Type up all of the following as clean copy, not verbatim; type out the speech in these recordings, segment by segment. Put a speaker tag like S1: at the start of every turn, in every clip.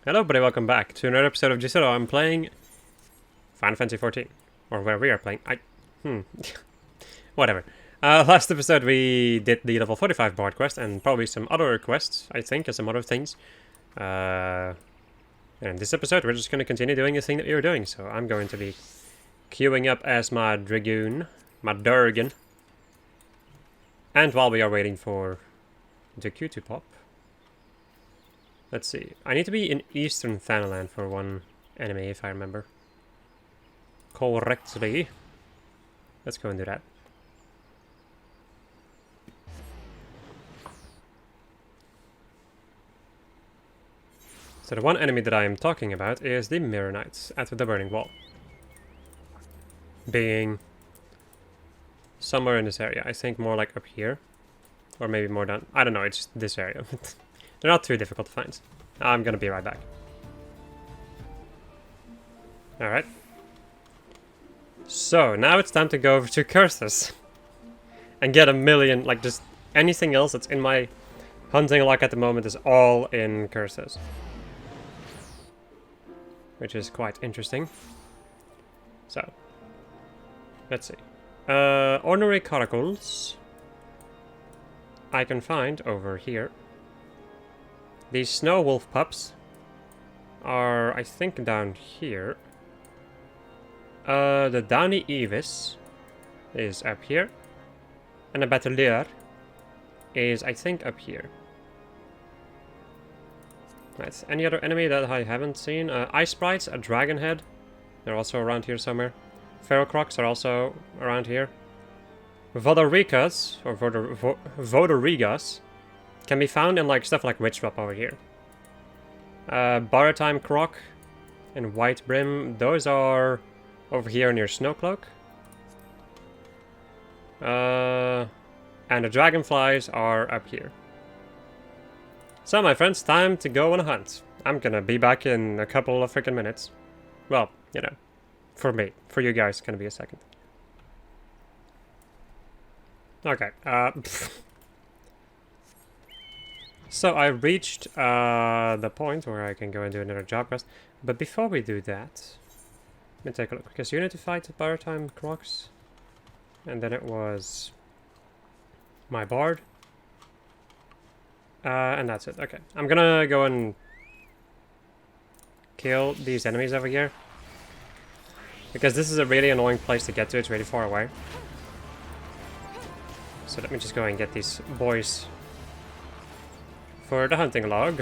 S1: Hello everybody, welcome back to another episode of Giselo. I'm playing Final Fantasy 14. Or where we are playing. Whatever. Last episode we did the level 45 bard quest and probably some other quests, I think, and some other things. And in this episode we're just going to continue doing the thing that we were doing. So I'm going to be queuing up as my Dragoon, my Durgan. And while we are waiting for the queue to pop, let's see. I need to be in Eastern Thanalan for one enemy, if I remember correctly. Let's go and do that. So the one enemy that I am talking about is the Mirror Knights at the Burning Wall. Being somewhere in this area. I think more like up here. Or maybe more down. I don't know, it's just this area. They're not too difficult to find. I'm gonna be right back. Alright. So, now it's time to go over to Curses. And get a million, like just anything else that's in my hunting log at the moment is all in Curses. Which is quite interesting. So, let's see. Ordinary Caracals I can find over here. These snow wolf pups are, I think, down here. The Downy Evis is up here. And the Batelier is, I think, up here. Right. Any other enemy that I haven't seen? Ice Sprites, a Dragon Head. They're also around here somewhere. Feral Crocs are also around here. Vodorigas, or Vodorigas, can be found in like stuff like Witchwap over here. Baratime Croc and White Brim, those are over here near Snowcloak. And the Dragonflies are up here. So my friends, time to go on a hunt. I'm gonna be back in a couple of freaking minutes. Well, you know, for me. For you guys, it's gonna be a second. Okay, so I reached the point where I can go and do another job quest. But before we do that, let me take a look. Because you need to fight the Baratime Crocs. And then it was my Bard. And that's it. Okay, I'm gonna go and kill these enemies over here. Because this is a really annoying place to get to. It's really far away. So let me just go and get these boys for the hunting log.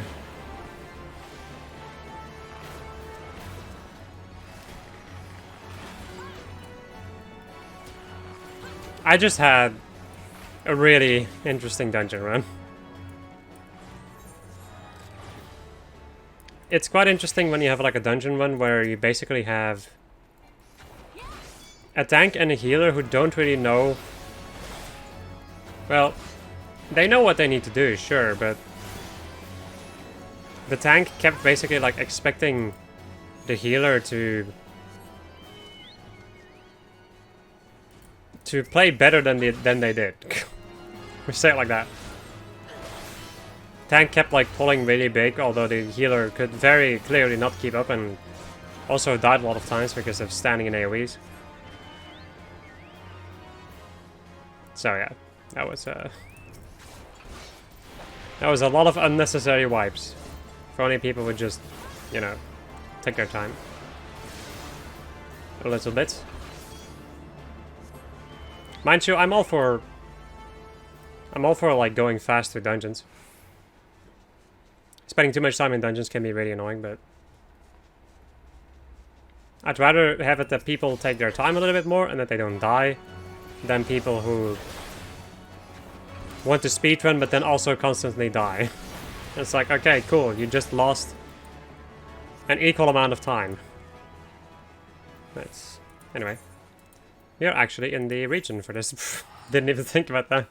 S1: I just had a really interesting dungeon run. It's quite interesting when you have like a dungeon run where you basically have a tank and a healer who don't really know. Well, they know what they need to do, sure, but the tank kept basically like expecting the healer to play better than they did. We say it like that. Tank kept like pulling really big, although the healer could very clearly not keep up and also died a lot of times because of standing in AoEs. So yeah, that was a lot of unnecessary wipes. If only people would just, you know, take their time a little bit. Mind you, I'm all for like going fast through dungeons. Spending too much time in dungeons can be really annoying, but I'd rather have it that people take their time a little bit more and that they don't die than people who want to speedrun but then also constantly die. It's like, okay, cool, you just lost an equal amount of time. That's... Anyway. We're actually in the region for this. Didn't even think about that.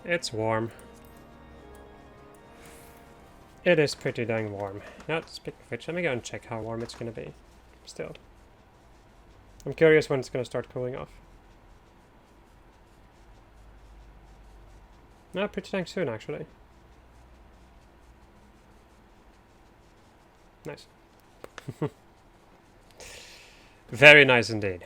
S1: It's warm. It is pretty dang warm. Now, speaking of which, let me go and check how warm it's gonna be. Still. I'm curious when it's going to start cooling off. No, pretty dang soon, actually. Nice. Very nice indeed.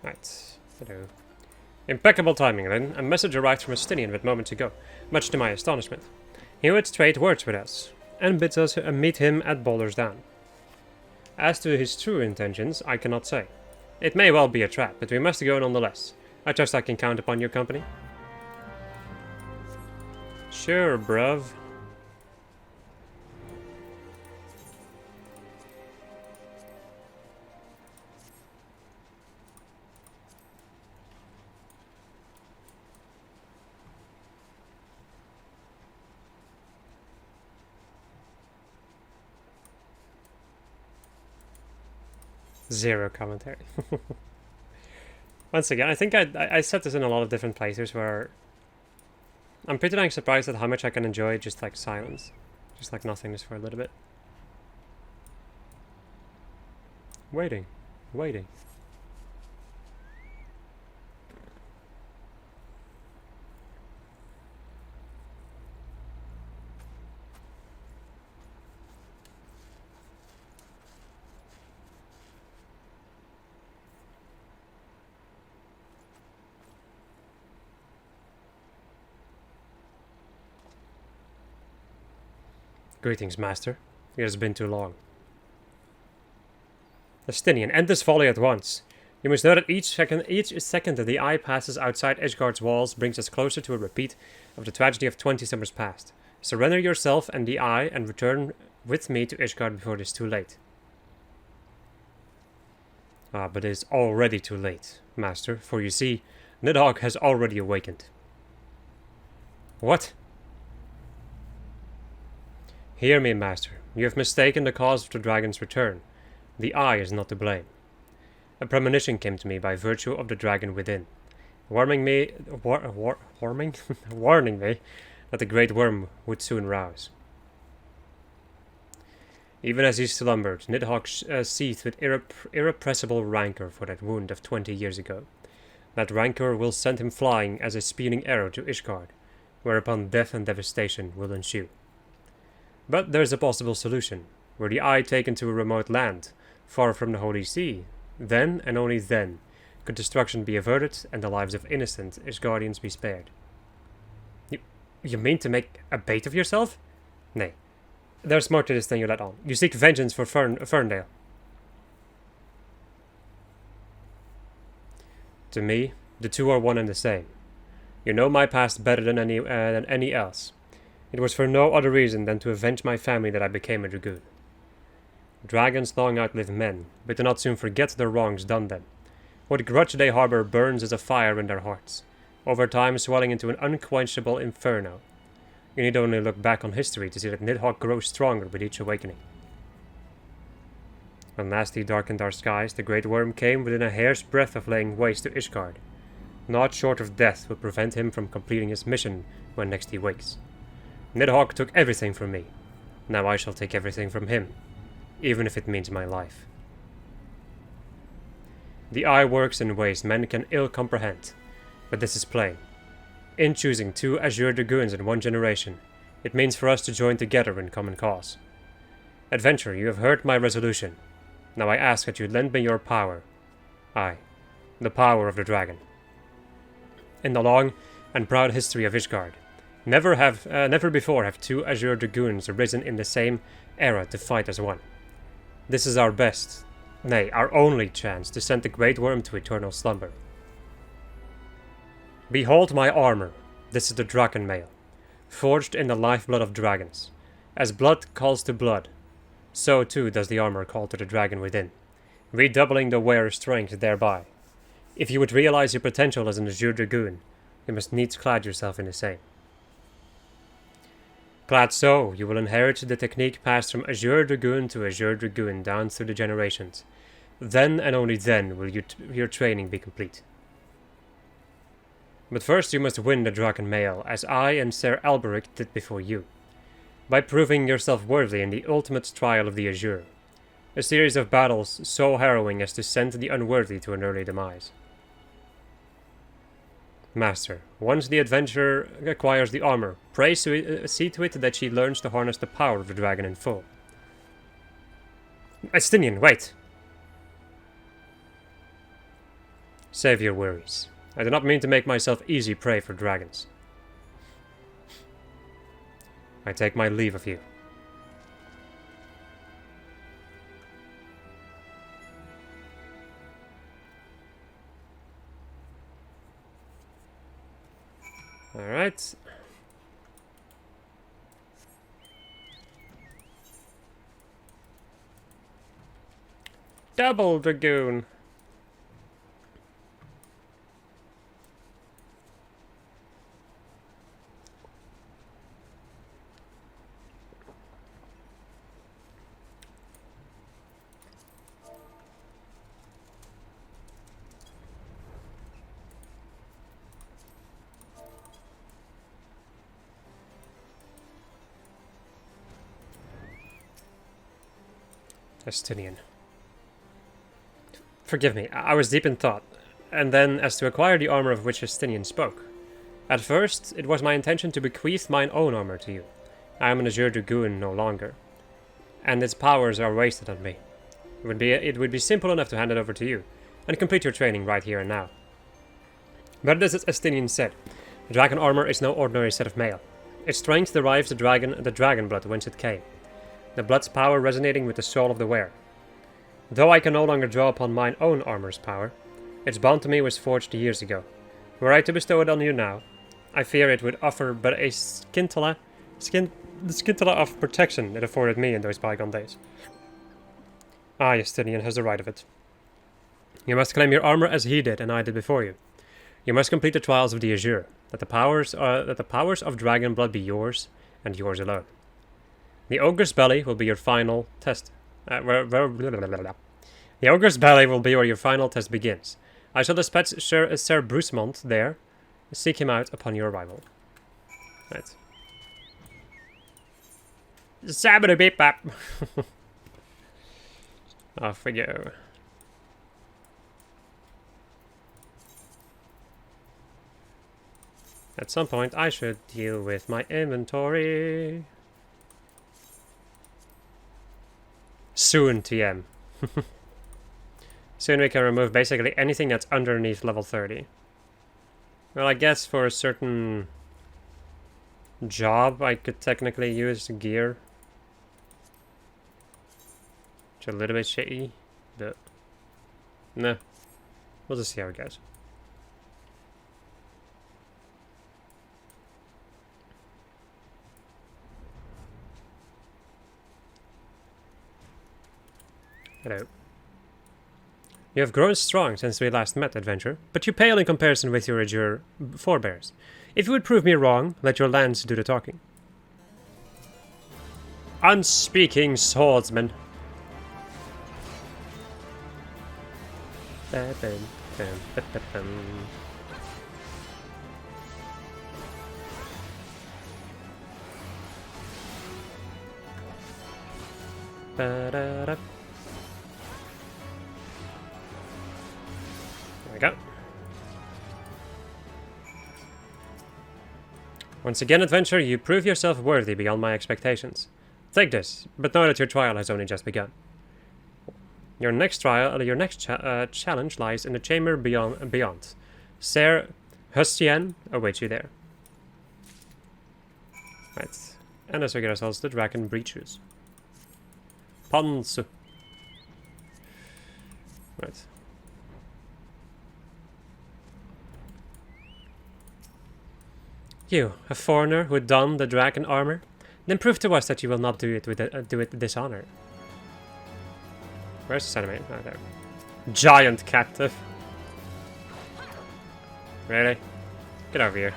S1: Right. Hello. Impeccable timing, then. A message arrived from Estinien with moments ago, much to my astonishment. He would trade words with us, and bids us meet him at Boulder's Down. As to his true intentions, I cannot say. It may well be a trap, but we must go nonetheless. I trust I can count upon your company. Sure, bruv. Zero commentary. Once again, I think I said this in a lot of different places where I'm pretty dang surprised at how much I can enjoy just like silence. Just like nothingness for a little bit. Waiting. Waiting. Greetings, master. It has been too long. Estinien, end this folly at once. You must know that each second that the eye passes outside Ishgard's walls brings us closer to a repeat of the tragedy of 20 summers past. Surrender yourself and the eye and return with me to Ishgard before it is too late. Ah, but it is already too late, master, for you see, Nidhogg has already awakened. What? Hear me, master. You have mistaken the cause of the dragon's return. The eye is not to blame. A premonition came to me by virtue of the dragon within, warning me that the great worm would soon rouse. Even as he slumbered, Nidhogg seethed with irrepressible rancor for that wound of 20 years ago. That rancor will send him flying as a speeding arrow to Ishgard, whereupon death and devastation will ensue. But there's a possible solution. Were the eye taken to a remote land, far from the Holy See, then and only then could destruction be averted and the lives of innocent Ishgardians be spared. You mean to make a bait of yourself? Nay. There's more to this than you let on. You seek vengeance for Ferndale. To me, the two are one and the same. You know my past better than any else. It was for no other reason than to avenge my family that I became a dragoon. Dragons long outlive men, but do not soon forget the wrongs done them. What grudge they harbor burns as a fire in their hearts, over time swelling into an unquenchable inferno. You need only look back on history to see that Nidhogg grows stronger with each awakening. When last he darkened our skies, the great worm came within a hair's breadth of laying waste to Ishgard. Naught short of death will prevent him from completing his mission when next he wakes. Nidhogg took everything from me. Now I shall take everything from him, even if it means my life. The eye works in ways men can ill comprehend, but this is plain. In choosing two Azure Dragoons in one generation, it means for us to join together in common cause. Adventurer, you have heard my resolution. Now I ask that you lend me your power. Aye, the power of the dragon. In the long and proud history of Ishgard, never before have two Azure Dragoons arisen in the same era to fight as one. This is our best, nay, our only chance to send the Great Worm to eternal slumber. Behold my armor. This is the Draken mail, forged in the lifeblood of dragons. As blood calls to blood, so too does the armor call to the dragon within, redoubling the wearer's strength thereby. If you would realize your potential as an Azure Dragoon, you must needs clad yourself in the same. Clad so, you will inherit the technique passed from Azure Dragoon to Azure Dragoon down through the generations. Then and only then will your training be complete. But first you must win the Draken mail, as I and Ser Alberic did before you. by proving yourself worthy in the ultimate trial of the Azure. A series of battles so harrowing as to send the unworthy to an early demise. Master, once the adventurer acquires the armor, pray see to it that she learns to harness the power of the dragon in full. Estinien, wait! Save your worries. I do not mean to make myself easy prey for dragons. I take my leave of you. Alright. Double Dragoon. Estinien. Forgive me, I was deep in thought, and then as to acquire the armor of which Estinien spoke. At first, it was my intention to bequeath mine own armor to you. I am an Azure Dragoon no longer, and its powers are wasted on me. It would be simple enough to hand it over to you, and complete your training right here and now. But as Estinien said, dragon armor is no ordinary set of mail. Its strength derives the dragon blood whence it came. The blood's power resonating with the soul of the wearer. Though I can no longer draw upon mine own armor's power, its bond to me was forged years ago. Were I to bestow it on you now, I fear it would offer but a scintilla of protection it afforded me in those bygone days. Ah, Estinien has the right of it. You must claim your armor as he did and I did before you. You must complete the trials of the Azure, that the powers of dragon blood be yours, and yours alone. The Ogre's Belly will be your final test. The Ogre's Belly will be where your final test begins. I shall dispatch Sir Brucemont there. Seek him out upon your arrival. Right. Sabba beep bap. Off we go. At some point I should deal with my inventory. Soon, TM. Soon we can remove basically anything that's underneath level 30. Well, I guess for a certain job I could technically use gear. Which is a little bit shitty, but no. We'll just see how it goes. Hello. You have grown strong since we last met, adventurer, but you pale in comparison with your Azure forebears. If you would prove me wrong, let your lands do the talking. Unspeaking swordsman. There we go. Once again, adventurer, you prove yourself worthy beyond my expectations. Take this, but know that your trial has only just begun. Your next challenge lies in the chamber beyond. Sir Estinien awaits you there. Right, and as we get ourselves the dragon breaches. Pansu. Right. You, a foreigner who donned the dragon armor? Then prove to us that you will not do it with dishonor. Where's the enemy? Oh, there. Giant captive. Really? Get over here.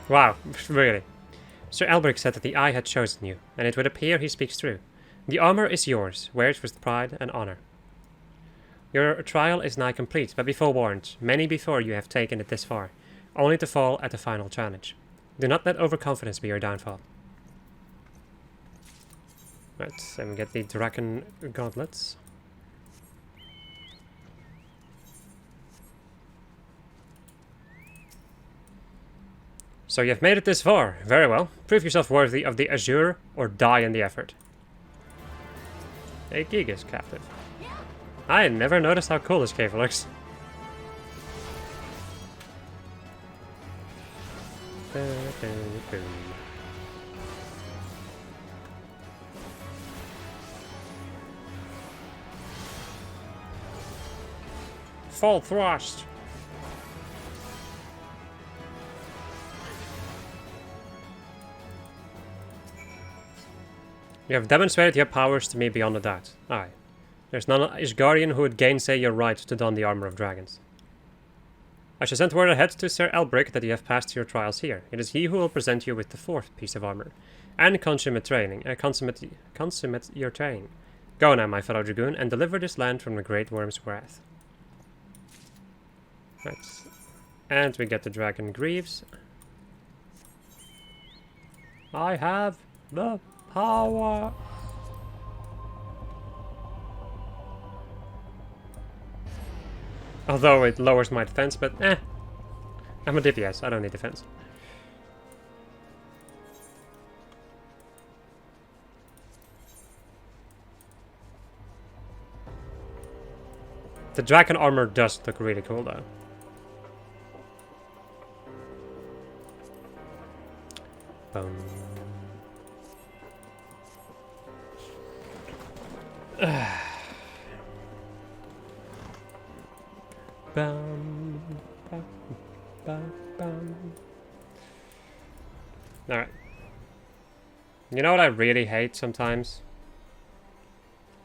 S1: Wow, really. Sir Elbrick said that the Eye had chosen you, and it would appear he speaks true. The armor is yours. Wear it with pride and honor. Your trial is nigh complete, but be forewarned, many before you have taken it this far, only to fall at the final challenge. Do not let overconfidence be your downfall. Right, and we get the dragon gauntlets. So you have made it this far. Very well. Prove yourself worthy of the Azure or die in the effort. A Gigas captive. I never noticed how cool this cave looks. Full thrust. You have demonstrated your powers to me beyond a doubt. Aye. There's none Ishgarian who would gainsay your right to don the armor of dragons. I shall send word ahead to Sir Elbrick that you have passed your trials here. It is he who will present you with the 4th piece of armor, and consummate your training. Go now, my fellow dragoon, and deliver this land from the Great Worm's wrath. Right. And we get the dragon greaves. I have the power. Although it lowers my defense, but I'm a DPS, I don't need defense. The dragon armor does look really cool though. Boom. Bum, bum, bum, bum. Alright. You know what I really hate sometimes?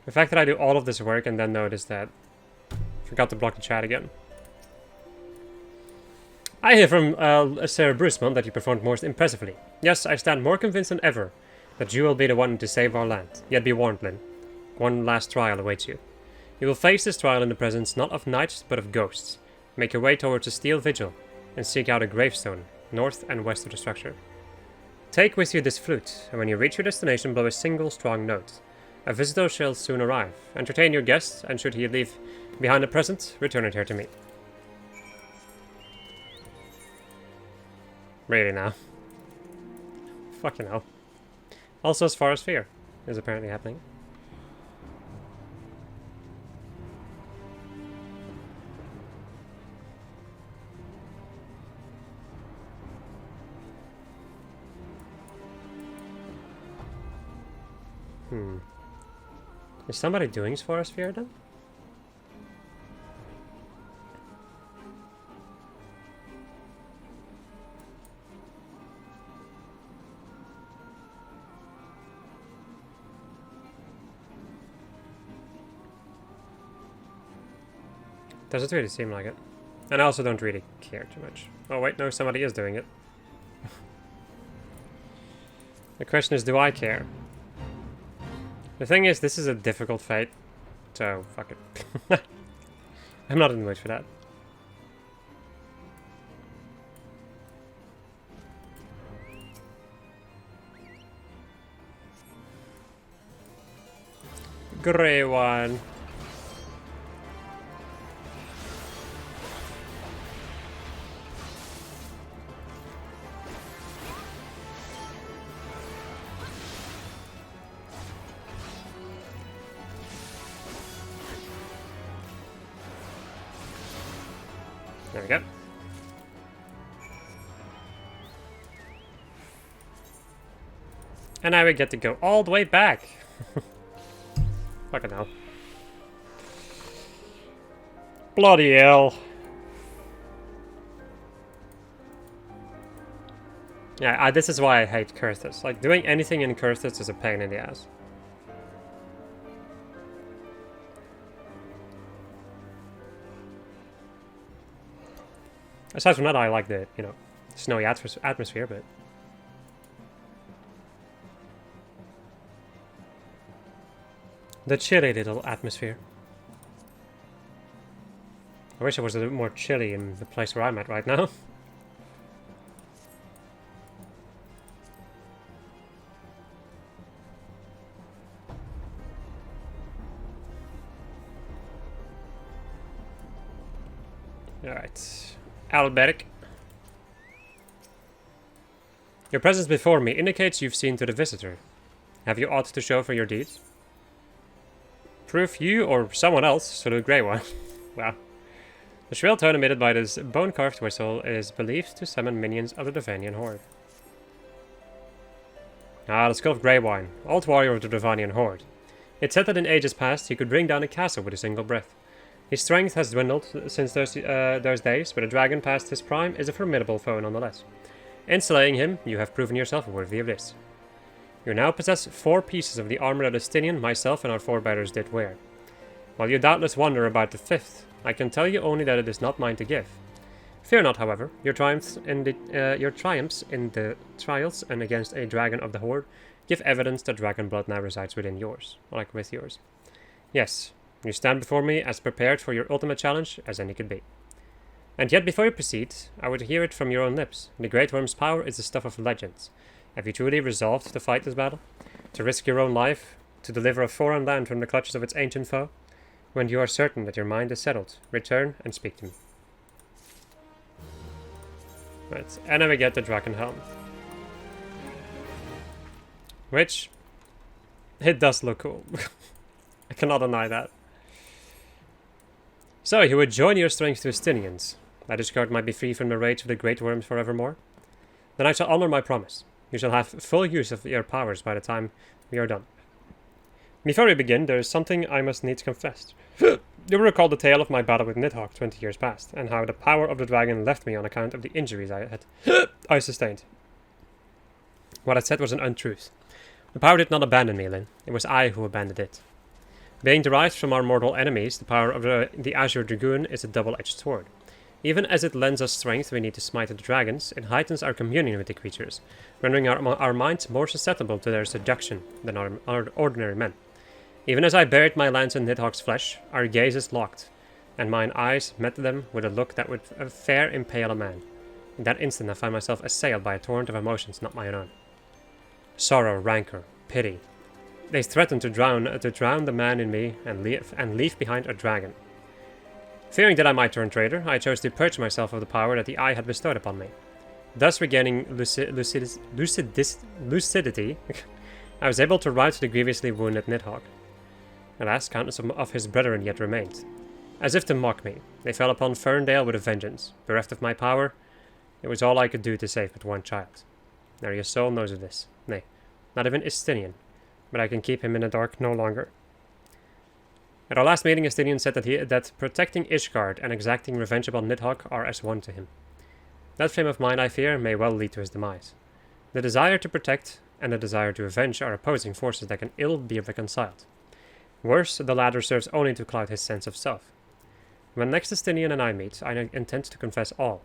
S1: The fact that I do all of this work and then notice that I forgot to block the chat again. I hear from Sir Bruceman that you performed most impressively. Yes, I stand more convinced than ever that you will be the one to save our land. Yet be warned, Lyn. One last trial awaits you. You will face this trial in the presence not of knights, but of ghosts. Make your way towards a steel vigil, and seek out a gravestone, north and west of the structure. Take with you this flute, and when you reach your destination, blow a single strong note. A visitor shall soon arrive. Entertain your guest, and should he leave behind a present, return it here to me. Really now. Fucking hell. Also, as far as fear is apparently happening. Is somebody doing Sphora's Fear then? Doesn't really seem like it. And I also don't really care too much. Oh wait, no, somebody is doing it. The question is, do I care? The thing is, this is a difficult fate, so fuck it. I'm not in the mood for that. Grey one. There we go. And now we get to go all the way back. Fucking hell. Bloody hell. Yeah, this is why I hate Kurthus. Like, doing anything in Kurthus is a pain in the ass. Aside from that, I like the, you know, snowy atmosphere, but... the chilly little atmosphere. I wish it was a bit more chilly in the place where I'm at right now. Alright. Alberic. Your presence before me indicates you've seen to the visitor. Have you aught to show for your deeds? Proof you or someone else, so the Grey One. Wow. The shrill tone emitted by this bone-carved whistle is believed to summon minions of the Divanian Horde. Ah, the skull of Grey Wine, old warrior of the Divanian Horde. It's said that in ages past he could bring down a castle with a single breath. His strength has dwindled since those days, but a dragon past his prime is a formidable foe nonetheless. In slaying him, you have proven yourself worthy of this. You now possess 4 pieces of the armor that Estinien, myself, and our forebears did wear. While you doubtless wonder about the 5th, I can tell you only that it is not mine to give. Fear not, however, your triumphs in the trials and against a dragon of the Horde give evidence that dragon blood now resides within yours, like with yours. Yes, you stand before me as prepared for your ultimate challenge as any could be. And yet before you proceed, I would hear it from your own lips. The Great Worm's power is the stuff of legends. Have you truly resolved to fight this battle? To risk your own life? To deliver a foreign land from the clutches of its ancient foe? When you are certain that your mind is settled, return and speak to me. Right, and then we get the Draken Helm. Which, it does look cool. I cannot deny that. So, you would join your strength to Estinians, that his guard might be free from the rage of the Great Worms forevermore? Then I shall honor my promise. You shall have full use of your powers by the time we are done. Before we begin, there is something I must needs confess. You will recall the tale of my battle with Nidhogg 20 years past, and how the power of the dragon left me on account of the injuries I sustained. What I said was an untruth. The power did not abandon me, Lyn. It was I who abandoned it. Being derived from our mortal enemies, the power of the Azure Dragoon is a double-edged sword. Even as it lends us strength we need to smite the dragons, it heightens our communion with the creatures, rendering our minds more susceptible to their seduction than our ordinary men. Even as I buried my lance in Nidhogg's flesh, our gazes locked, and mine eyes met them with a look that would fair impale a man. In that instant I found myself assailed by a torrent of emotions not my own. Sorrow, rancor, pity. They threatened to drown the man in me and leave behind a dragon. Fearing that I might turn traitor, I chose to purge myself of the power that the eye had bestowed upon me. Thus regaining lucidity, I was able to ride to the grievously wounded Nidhogg. Alas, countless of his brethren yet remained. As if to mock me, they fell upon Ferndale with a vengeance. Bereft of my power, it was all I could do to save but one child. Now your soul knows of this. Nay, not even Estinien, but I can keep him in the dark no longer. At our last meeting, Estinien said that protecting Ishgard and exacting revenge upon Nidhogg are as one to him. That frame of mind, I fear, may well lead to his demise. The desire to protect and the desire to avenge are opposing forces that can ill be reconciled. Worse, the latter serves only to cloud his sense of self. When next Estinien and I meet, I intend to confess all,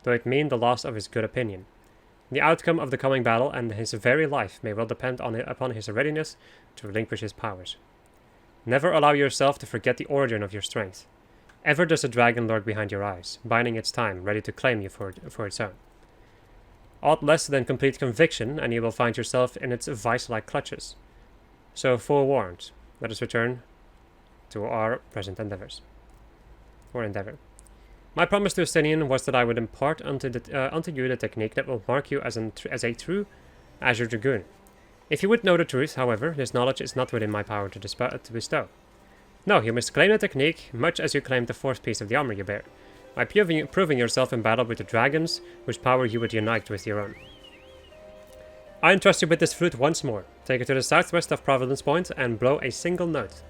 S1: though it mean the loss of his good opinion. The outcome of the coming battle and his very life may well depend upon his readiness to relinquish his powers. Never allow yourself to forget the origin of your strength. Ever does a dragon lurk behind your eyes, biding its time, ready to claim you for its own. Aught less than complete conviction, and you will find yourself in its vice-like clutches. So, forewarned, let us return to our present endeavor. My promise to Estinien was that I would impart unto you the technique that will mark you as a true Azure Dragoon. If you would know the truth, however, this knowledge is not within my power to bestow. No, you must claim the technique, much as you claimed the 4th piece of the armor you bear, by proving yourself in battle with the dragons, whose power you would unite with your own. I entrust you with this fruit once more. Take it to the southwest of Providence Point, and blow a single note.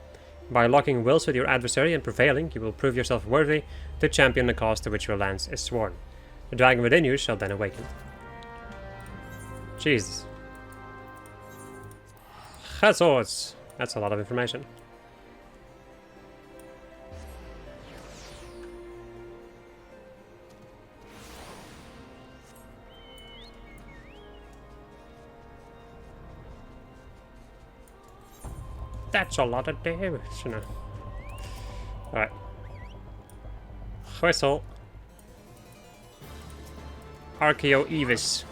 S1: By locking wills with your adversary and prevailing, you will prove yourself worthy to champion the cause to which your lance is sworn. The dragon within you shall then awaken. Jesus. Jesus! That's a lot of information. That's a lot of damage, you know. Alright. Whistle. Archeo Evis.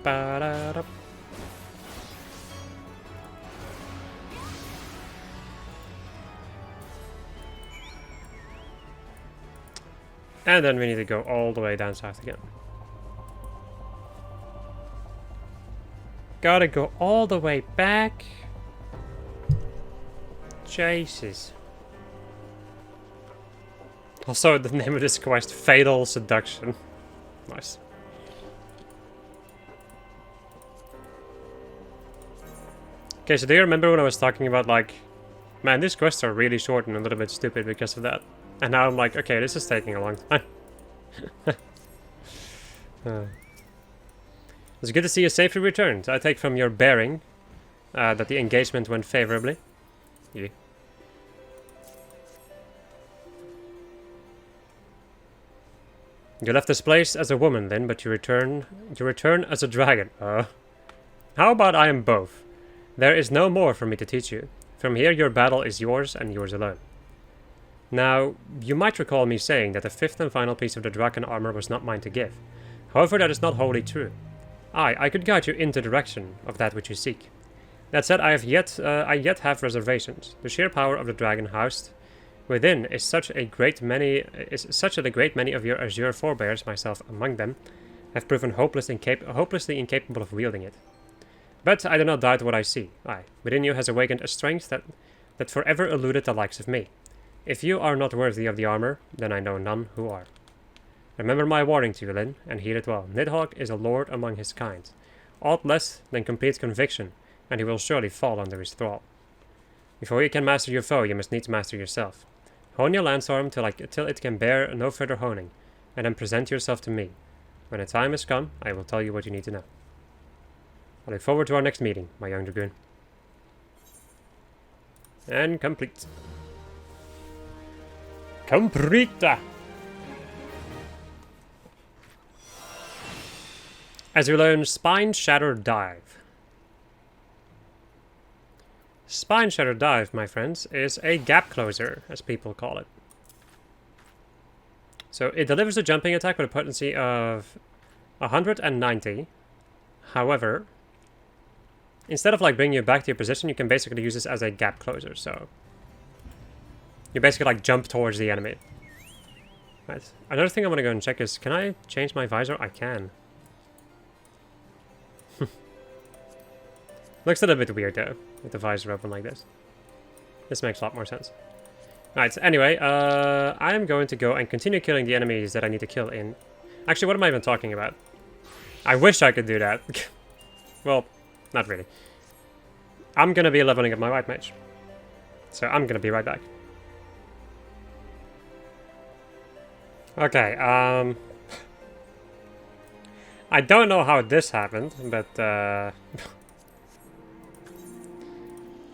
S1: Ba-da-da. And then we need to go all the way down south again. Gotta go all the way back. Jesus. Also, the name of this quest, Fatal Seduction. Nice. Okay, so do you remember when I was talking about, like, man, these quests are really short and a little bit stupid because of that. And now I'm like, okay, this is taking a long time. It's good to see you safely returned. I take from your bearing that the engagement went favorably. Yeah. You left this place as a woman, then, but you return as a dragon. How about I am both? There is no more for me to teach you. From here, your battle is yours and yours alone. Now, you might recall me saying that the fifth and final piece of the dragon armor was not mine to give. However, that is not wholly true. I could guide you in the direction of that which you seek. That said, I yet have reservations. The sheer power of the dragon housed within is such that a great many of your azure forebears, myself among them, have proven hopelessly incapable of wielding it. But I do not doubt what I see. Within you has awakened a strength that forever eluded the likes of me. If you are not worthy of the armor, then I know none who are. Remember my warning to you, Lyn, and heed it well. Nidhogg is a lord among his kind. Aught less than complete conviction, and he will surely fall under his thrall. Before you can master your foe, you must needs master yourself. Hone your landstorm till it can bear no further honing, and then present yourself to me. When the time has come, I will tell you what you need to know. I look forward to our next meeting, my young dragoon. And complete. Complete! As we learn, Spine Shatter Dive. Spine Shatter Dive, my friends, is a gap closer, as people call it. So it delivers a jumping attack with a potency of 190. However, instead of like bringing you back to your position, you can basically use this as a gap closer. So you basically like jump towards the enemy. Right. Another thing I want to go and check is, can I change my visor? I can. Looks a little bit weird though, with the visor open like this. This makes a lot more sense. Alright, so anyway, I am going to go and continue killing the enemies that I need to kill in... Actually, what am I even talking about? I wish I could do that. Well, not really. I'm gonna be leveling up my white mage. So I'm gonna be right back. Okay, I don't know how this happened, but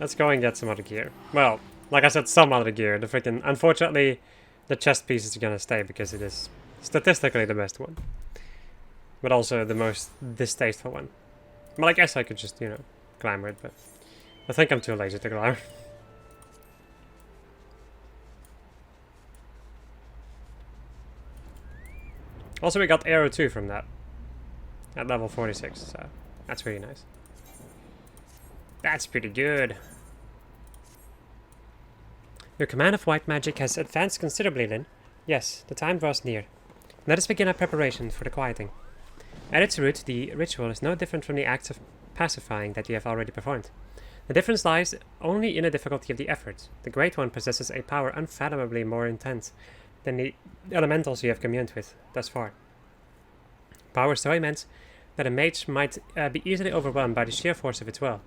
S1: let's go and get some other gear. Well, like I said, some other gear. The freaking... Unfortunately, the chest piece is gonna stay because it is statistically the best one. But also the most distasteful one. Well, I guess I could just, you know, glamour it, but I think I'm too lazy to glamour. Also, we got Arrow 2 from that. At level 46, so that's really nice. That's pretty good. Your command of white magic has advanced considerably, Lyn. Yes, the time draws near. Let us begin our preparation for the quieting. At its root, the ritual is no different from the acts of pacifying that you have already performed. The difference lies only in the difficulty of the effort. The Great One possesses a power unfathomably more intense than the elementals you have communed with thus far. Power so immense that a mage might be easily overwhelmed by the sheer force of its will.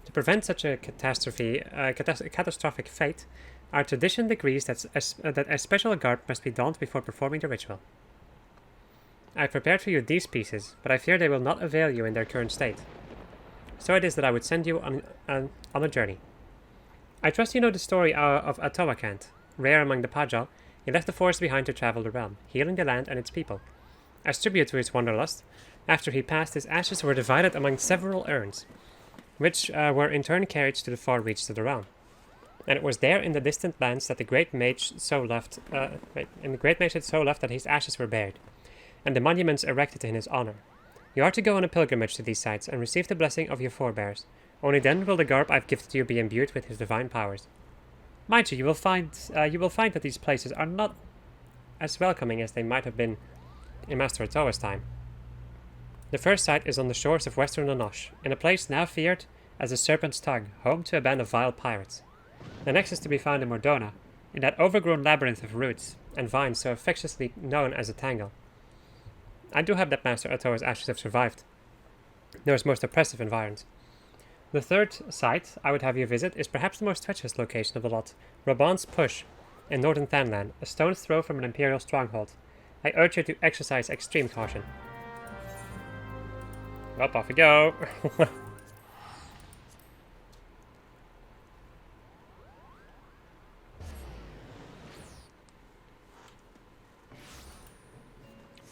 S1: To prevent such a catastrophic fate, our tradition decrees that a special guard must be donned before performing the ritual. I have prepared for you these pieces, but I fear they will not avail you in their current state. So it is that I would send you on a journey. I trust you know the story of Atawakant. Rare among the Pajal, he left the forest behind to travel the realm, healing the land and its people. As tribute to his wanderlust, after he passed, his ashes were divided among several urns, which were in turn carried to the far reaches of the realm. And it was there in the distant lands that the great mage had so left that his ashes were buried, and the monuments erected in his honor. You are to go on a pilgrimage to these sites and receive the blessing of your forebears. Only then will the garb I've gifted you be imbued with his divine powers. Mind you, you will find that these places are not as welcoming as they might have been in Master Otoa's time. The first site is on the shores of western Anosh, in a place now feared as the Serpent's Tongue, home to a band of vile pirates. The next is to be found in Mordona, in that overgrown labyrinth of roots and vines so affectionately known as a tangle. I do hope that Master Otoa's ashes have survived those most oppressive environs. The third site I would have you visit is perhaps the most treacherous location of the lot, Reborn's Push, in northern Thanlan, a stone's throw from an Imperial stronghold. I urge you to exercise extreme caution. Well, off we go.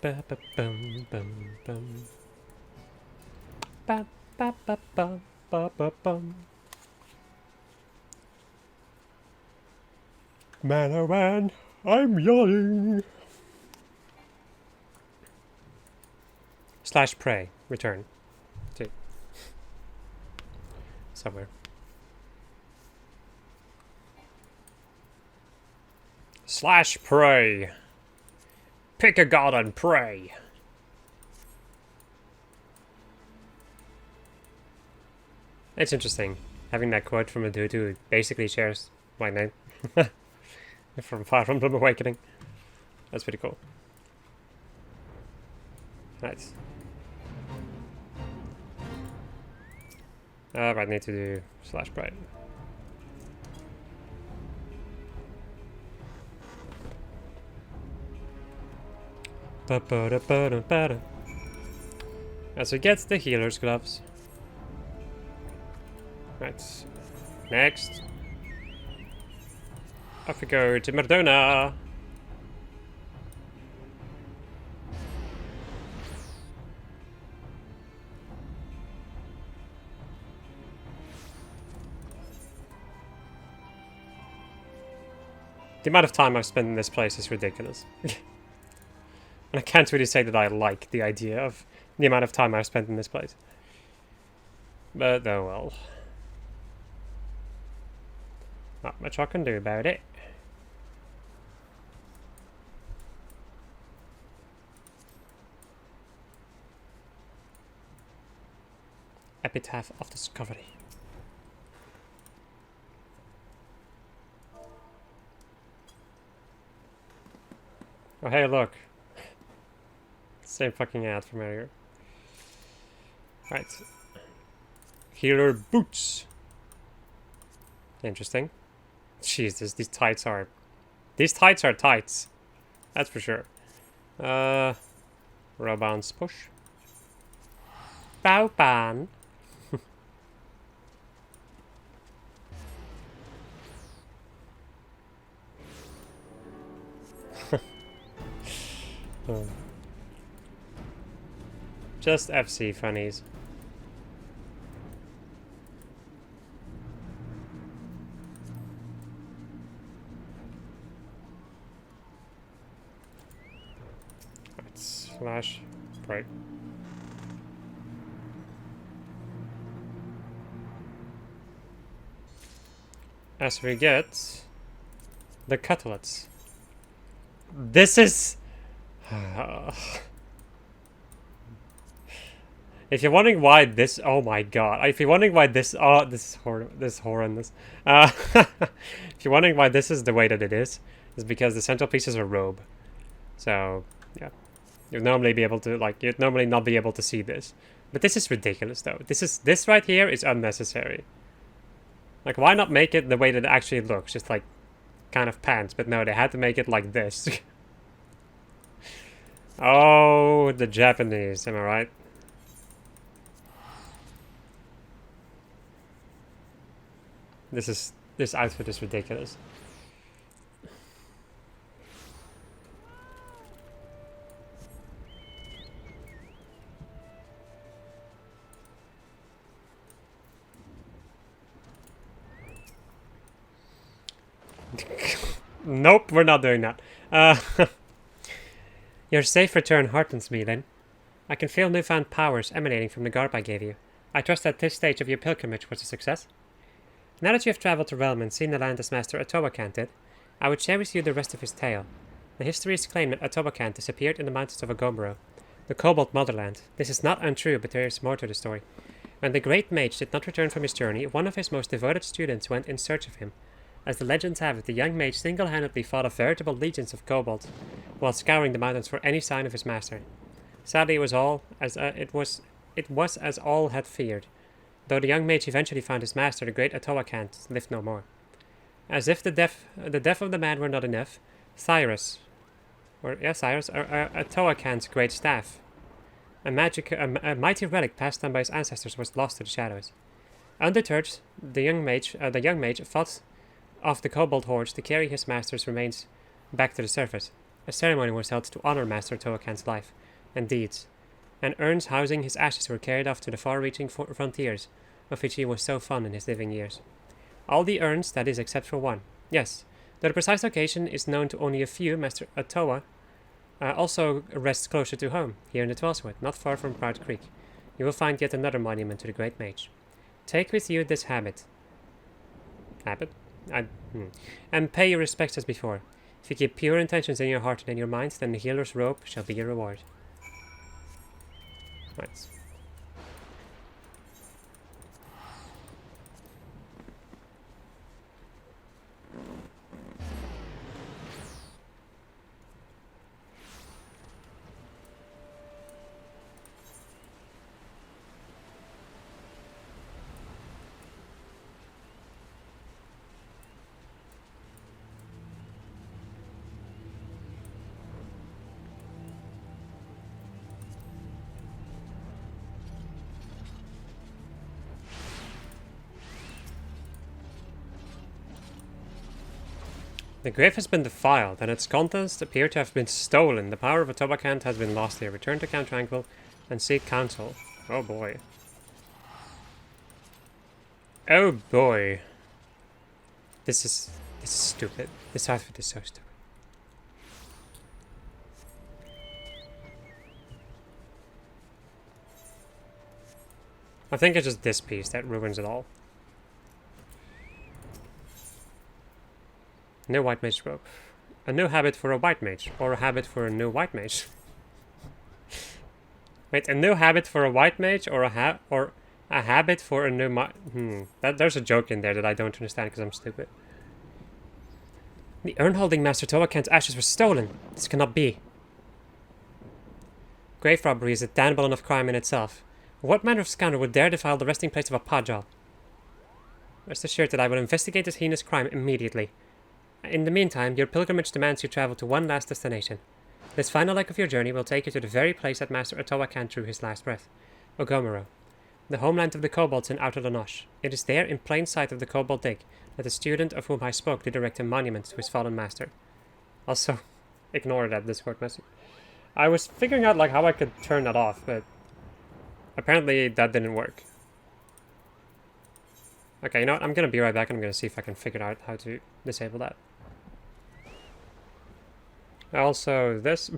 S1: Ba ba bum bum bum. Ba ba ba ba ba ba bum. Man, I'm yawning. / pray. Return. To somewhere. / pray. Pick a god and pray. It's interesting having that quote from a dude who basically shares my name from Fire Emblem Awakening. That's pretty cool. Nice. I need to do / pray. As we get the healer's gloves. Right. Next. Off we go to Mordona. The amount of time I've spent in this place is ridiculous. And I can't really say that I like the idea of the amount of time I've spent in this place. But oh well. Not much I can do about it. Epitaph of Discovery. Oh hey, look. Same fucking ad from earlier. Right. Healer boots. Interesting. Jesus, these tights are... These tights are tights. That's for sure. Robounce push. Bow ban. Oh. Just FC funnies. Right, / pray. As we get the cutlets. This is... If you're wondering why this... Oh my god. If you're wondering why this... Oh, this is horrendous. If you're wondering why this is the way that it is because the centerpiece is a robe. So, yeah. You'd normally be able to, like... You'd normally not be able to see this. But this is ridiculous, though. This right here is unnecessary. Like, why not make it the way that it actually looks? Just, like, kind of pants. But no, they had to make it like this. Oh, the Japanese. Am I right? This is This outfit is ridiculous. Nope, we're not doing that. Your safe return heartens me, then. I can feel newfound powers emanating from the garb I gave you. I trust that this stage of your pilgrimage was a success. Now that you have traveled the realm and seen the land as Master Atowakan did, I would share with you the rest of his tale. The histories claim that Atowakan disappeared in the mountains of Agomero, the Cobalt motherland. This is not untrue, but there is more to the story. When the great mage did not return from his journey, one of his most devoted students went in search of him. As the legends have it, the young mage single-handedly fought off veritable legions of kobolds, while scouring the mountains for any sign of his master. Sadly, it was as all had feared. Though the young mage eventually found his master, the great Atowakan lived no more. As if the death of the man were not enough, Cyrus, Atowakan's great staff, a mighty relic passed down by his ancestors, was lost to the shadows. Undeterred, the young mage fought off the kobold hordes to carry his master's remains back to the surface. A ceremony was held to honor Master Atowakan's life and deeds, and urns housing his ashes were carried off to the far-reaching frontiers of which he was so fond in his living years. All the urns, that is, except for one. Yes, though the precise location is known to only a few, Master Atowa also rests closer to home, here in the Twellswood, not far from Proud Creek. You will find yet another monument to the great mage. Take with you this habit, and pay your respects as before. If you keep pure intentions in your heart and in your mind, then the healer's robe shall be your reward. Right. The grave has been defiled, and its contents appear to have been stolen. The power of Atowakan has been lost here. Return to Count Tranquil and seek counsel. Oh boy. Oh boy. This is stupid. This outfit is so stupid. I think it's just this piece that ruins it all. New white mage robe. A new habit for a white mage, or a habit for a new white mage. Wait, a new habit for a white mage, or a habit for a new there's a joke in there that I don't understand because I'm stupid. The urn holding Master Towakan's ashes were stolen. This cannot be. Grave robbery is a damnable enough crime in itself. What manner of scoundrel would dare defile the resting place of a Pajal? Rest assured that I will investigate this heinous crime immediately. In the meantime, your pilgrimage demands you travel to one last destination. This final leg of your journey will take you to the very place that Master Atowakan drew his last breath, Ogomero, the homeland of the kobolds in Outer Lanosh. It is there, in plain sight of the kobold dig, that the student of whom I spoke did erect a monument to his fallen master. Also, ignore that Discord message. I was figuring out how I could turn that off, but apparently that didn't work. Okay, you know what? I'm gonna be right back and I'm gonna see if I can figure out how to disable that. Also, this...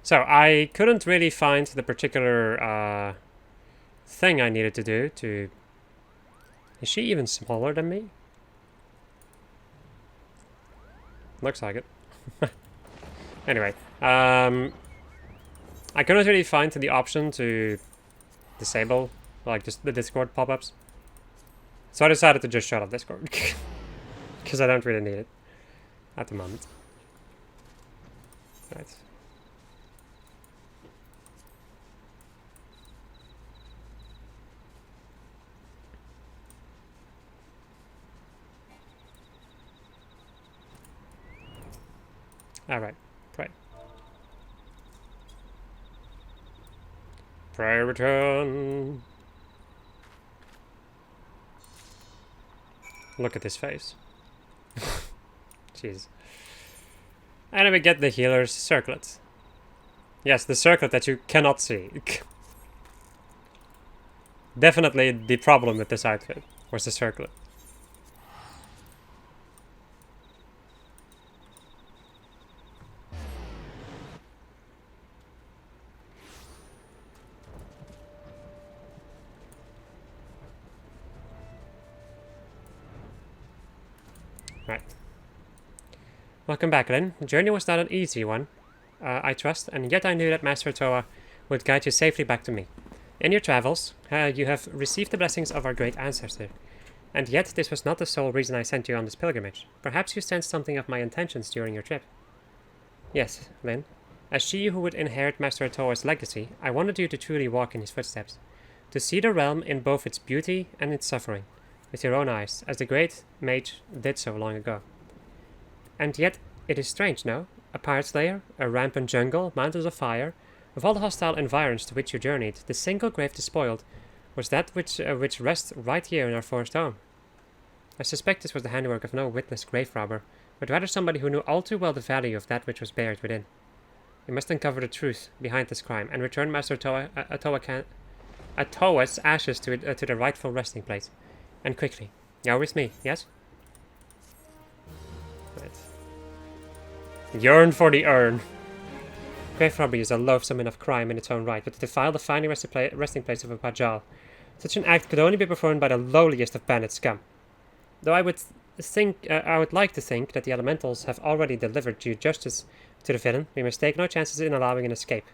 S1: So, I couldn't really find the particular thing I needed to do to... Is she even smaller than me? Looks like it. Anyway, I couldn't really find the option to disable, just the Discord pop-ups. So I decided to just shut off Discord. Because I don't really need it at the moment. Right. Alright, pray. Pray return. Look at his face. Jeez. And then we get the healer's circlet. Yes, the circlet that you cannot see. Definitely the problem with this outfit was the circlet. Right. Welcome back, Lynn. The journey was not an easy one, I trust, and yet I knew that Master Toa would guide you safely back to me. In your travels, you have received the blessings of our great ancestor. And yet, this was not the sole reason I sent you on this pilgrimage. Perhaps you sensed something of my intentions during your trip. Yes, Lynn. As she who would inherit Master Toa's legacy, I wanted you to truly walk in his footsteps. To see the realm in both its beauty and its suffering, with your own eyes, as the great mage did so long ago. And yet, it is strange, no? A pirate's lair, a rampant jungle, mountains of fire. Of all the hostile environs to which you journeyed, the single grave despoiled was that which rests right here in our forest home. I suspect this was the handiwork of no witless grave robber, but rather somebody who knew all too well the value of that which was buried within. We must uncover the truth behind this crime and return Master Toa's ashes to the rightful resting place. And quickly. You're with me, yes? Right. Yearn for the urn. Grave robbery is a loathsome enough crime in its own right, but to defile the final resting place of a Pajal, such an act could only be performed by the lowliest of bandit scum. Though I would like to think that the elementals have already delivered due justice to the villain, we must take no chances in allowing an escape.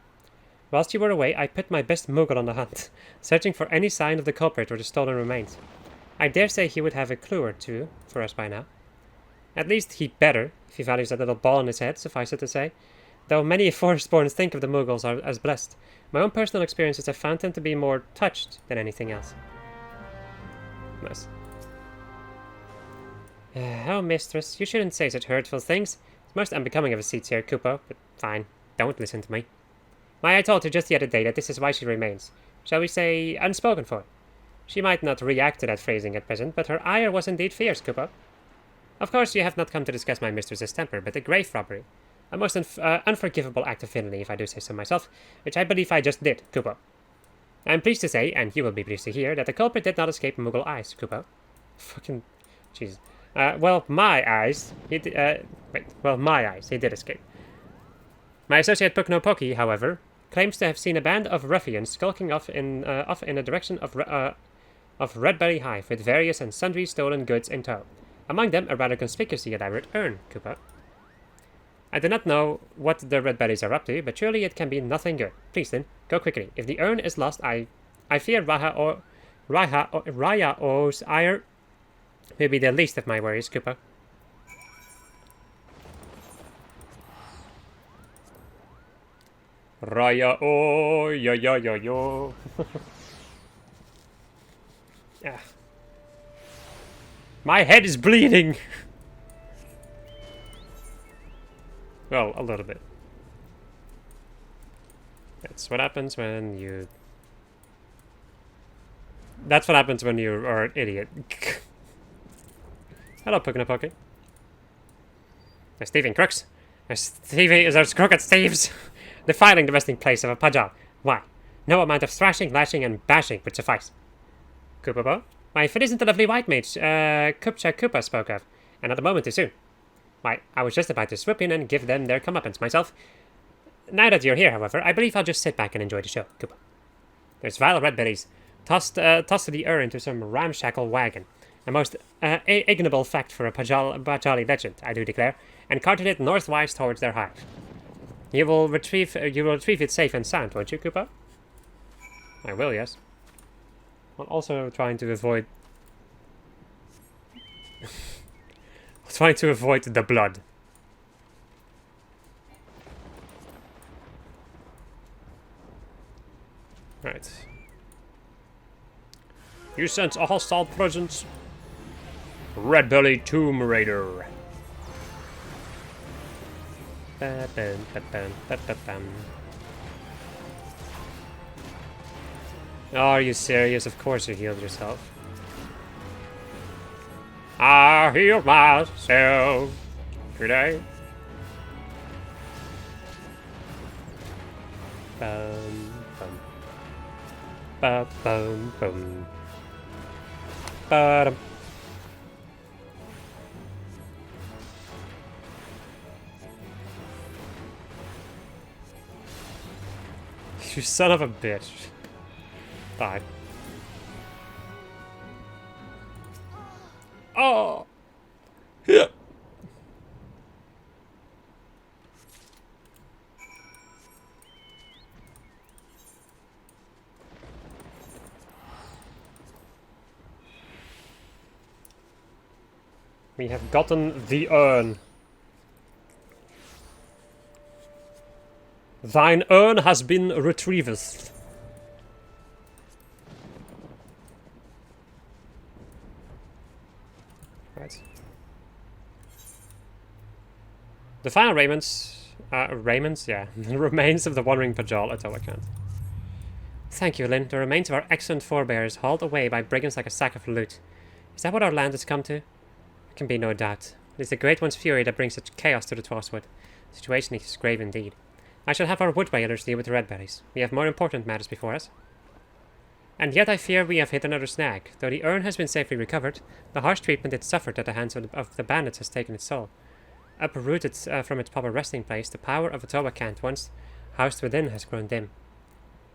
S1: Whilst you were away, I put my best Moogle on the hunt, searching for any sign of the culprit or the stolen remains. I dare say he would have a clue or two for us by now. At least he'd better, if he values that little ball in his head, suffice it to say. Though many forestborns think of the Mughals as blessed, my own personal experiences have found them to be more touched than anything else. Nice. Oh, mistress, you shouldn't say such hurtful things. It's most unbecoming of a seat here, Kupo, but fine, don't listen to me. Why, I told her just the other day that this is why she remains. Shall we say, unspoken for. She might not react to that phrasing at present, but her ire was indeed fierce, Kupo. Of course, you have not come to discuss my mistress's temper, but the grave robbery. A most unforgivable act of villainy, if I do say so myself, which I believe I just did, Kupo. I am pleased to say, and you will be pleased to hear, that the culprit did not escape Moogle eyes, Kupo. Fucking... Jesus. Well, my eyes... my eyes, he did escape. My associate Puknopoki, however, claims to have seen a band of ruffians skulking off in the direction of Redberry Hive with various and sundry stolen goods in tow. Among them, a rather conspicuously elaborate urn, Kupo. I do not know what the Redberries are up to, but surely it can be nothing good. Please then, go quickly. If the urn is lost, I fear Raya-O's ire will be the least of my worries, Kupo. Raya-O, yo. Yeah. My head is bleeding! Well, a little bit. That's what happens when you... That's what happens when you are an idiot. Hello, Puknopoki. There's thieving crooks. There's crooked thieves defiling the resting place of a Pajal. Why? No amount of thrashing, lashing, and bashing would suffice. Kupopo? Why, if it isn't the lovely white mage Kupcha Kupa spoke of, and not a moment too soon. Why, I was just about to swoop in and give them their comeuppance myself. Now that you're here, however, I believe I'll just sit back and enjoy the show, Kupo. There's vile redberries tossed to the urn into some ramshackle wagon. A most ignoble fact for a Pajali legend, I do declare, and carted it northwise towards their hive. You will retrieve it safe and sound, won't you, Kupo? I will, yes. I'm also trying to avoid... trying to avoid the blood. Right. You sense a hostile presence? Red Belly Tomb Raider. Are you serious? Of course you healed yourself. I heal myself today. Bum, bum. Ba, bum, bum. Ba-dum. You son of a bitch. Die. Oh! Yeah. We have gotten the urn. Thine urn has been retrieved. Right. The final remains, yeah, the remains of the wandering Pajal at Tawakant. Thank you, Lyn. The remains of our excellent forebears hauled away by brigands like a sack of loot. Is that what our land has come to? There can be no doubt. It is the Great One's fury that brings such chaos to the Tosswood. The situation is grave indeed. I shall have our wood wailers deal with the redberries. We have more important matters before us. And yet I fear we have hit another snag. Though the urn has been safely recovered, the harsh treatment it suffered at the hands of the bandits has taken its toll. Uprooted from its proper resting place, the power of Atawakant once housed within has grown dim.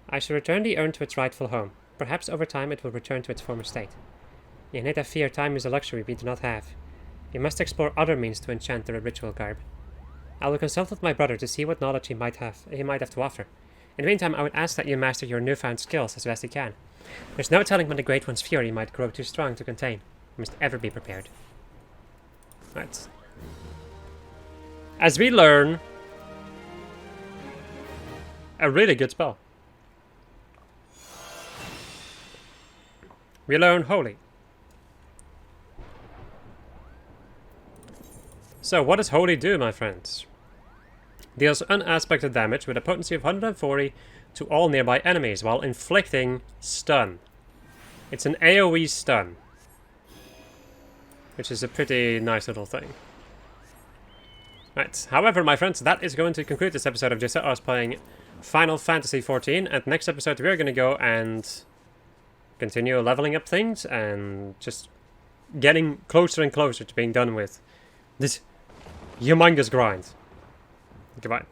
S1: I shall return the urn to its rightful home. Perhaps over time it will return to its former state. In it I fear time is a luxury we do not have. We must explore other means to enchant the ritual garb. I will consult with my brother to see what knowledge he might have to offer. In the meantime, I would ask that you master your newfound skills as best you can. There's no telling when the Great One's fury might grow too strong to contain. You must ever be prepared. Right. As we learn, a really good spell. We learn Holy. So, what does Holy do, my friends? Deals unaspected damage with a potency of 140 to all nearby enemies while inflicting stun. It's an AoE stun, which is a pretty nice little thing. Right. However, my friends, that is going to conclude this episode of just us playing Final Fantasy XIV. And next episode, we're going to go and continue leveling up things and just getting closer and closer to being done with this humongous grind. Goodbye.